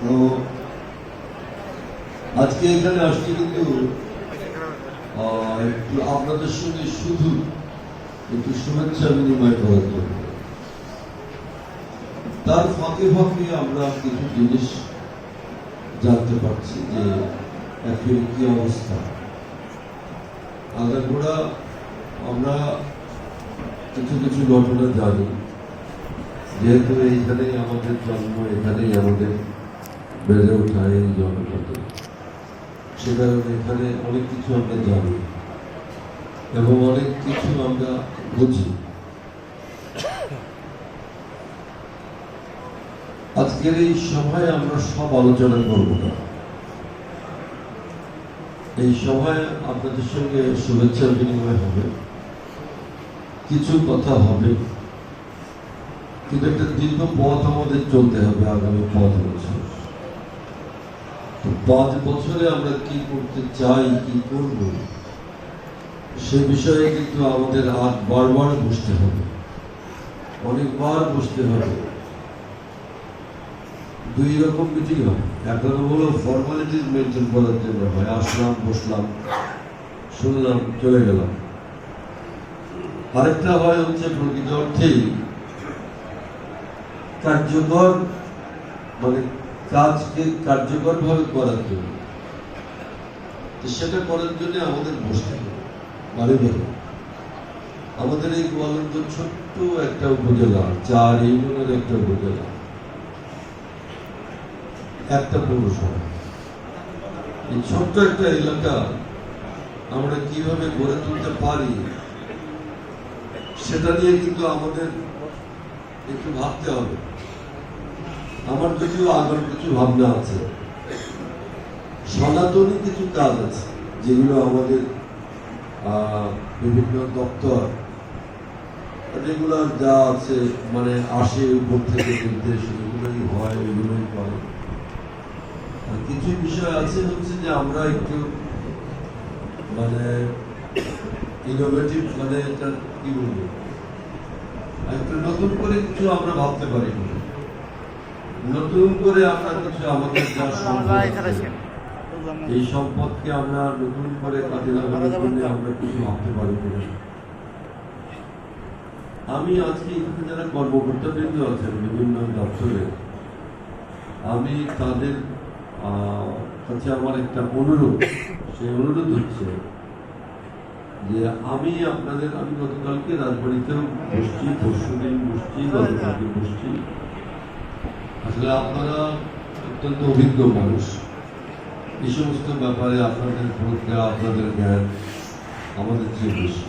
তো আজকে এখানে আসছি কিন্তু একটু আপনাদের সঙ্গে শুধু একটু শুভেচ্ছা বিনিময় করার জন্য। তার ফাঁকে ফাঁকে আমরা কিছু জিনিস জানতে পারছি যে অ্যাকচুয়ালি কি অবস্থা। আগাগোড়া আমরা কিছু কিছু ঘটনা জানি, যেহেতু এইখানেই আমাদের জন্ম, এখানেই আমাদের বেড়ে ওঠা এই জনপদে, সে কারণে এখানে অনেক কিছু আমরা জানি এবং অনেক কিছু আমরা বুঝি। আজকের এই সভায় আমরা সব আলোচনা করব না। এই সভায় আপনাদের সঙ্গে শুভেচ্ছা বিনিময় হবে, কিছু কথা হবে, কিন্তু একটা দীর্ঘ পথ আমাদের চলতে হবে আগামী 5 বছর। 5 বছরে আমরা কি করতে চাই, কি করব, সে বিষয়ে কিন্তু আমাদের আর বারবার বসতে হবে, অনেকবার বসতে হবে। 2 রকম মিটিং হয়। একটা হলো ফর্মালিটিস মেনটেন করার জন্য হয়, আসলাম, বসলাম, শুনলাম, চলে গেলাম। আরেকটা হয় হচ্ছে প্রকৃত অর্থেই কার্যকর, মানে কাজকে কার্যকর ভাবে করার জন্য। সেটা করার জন্য আমাদের বসতে হবে বাড়ি বাড়ি। আমাদের এই গোয়ালন্দ ছোট্ট একটা উপজেলা, 4 ইউনিয়নের একটা উপজেলা, একটা পৌরসভা। এই ছোট্ট একটা এলাকা আমরা কিভাবে গড়ে তুলতে পারি সেটা নিয়ে কিন্তু আমাদের একটু ভাবতে হবে। আমার কিছু ভাবনা আছে, সনাতনী কিছু কাজ আছে যেগুলো আমাদের বিভিন্ন দপ্তর রেগুলার যা আছে, মানে আসে উপর থেকে নির্দেশ, এগুলোই হয়, এগুলোই করে। আর কিছু বিষয় আছে হচ্ছে যে আমরা একটু মানে ইনোভেটিভ, মানে এটা কি বলবো, একটু নতুন করে কিছু আমরা ভাবতে পারি, নতুন করে আমরা কিছু আমাদের যা সম্পদ, এই সম্পদকে আমরা নতুন করে কাজে লাগানোর জন্য আমরা কিছু ভাবতে পারি। আমি আজকে এখানে যারা কর্মকর্তা বৃন্দ আছেন বিভিন্ন দপ্তরে, আমি তাদের কাছে আমার একটা অনুরোধ, সেই অনুরোধ হচ্ছে যে আমি গতকালকে রাজবাড়িতেও বসছি, পরশুদিন বসছি, গতকালকে বসছি। আসলে আপনারা অত্যন্ত অভিজ্ঞ মানুষ, এই সমস্ত ব্যাপারে আপনাদের প্রজ্ঞা, আপনাদের জ্ঞান আমাদের চেয়ে বেশি।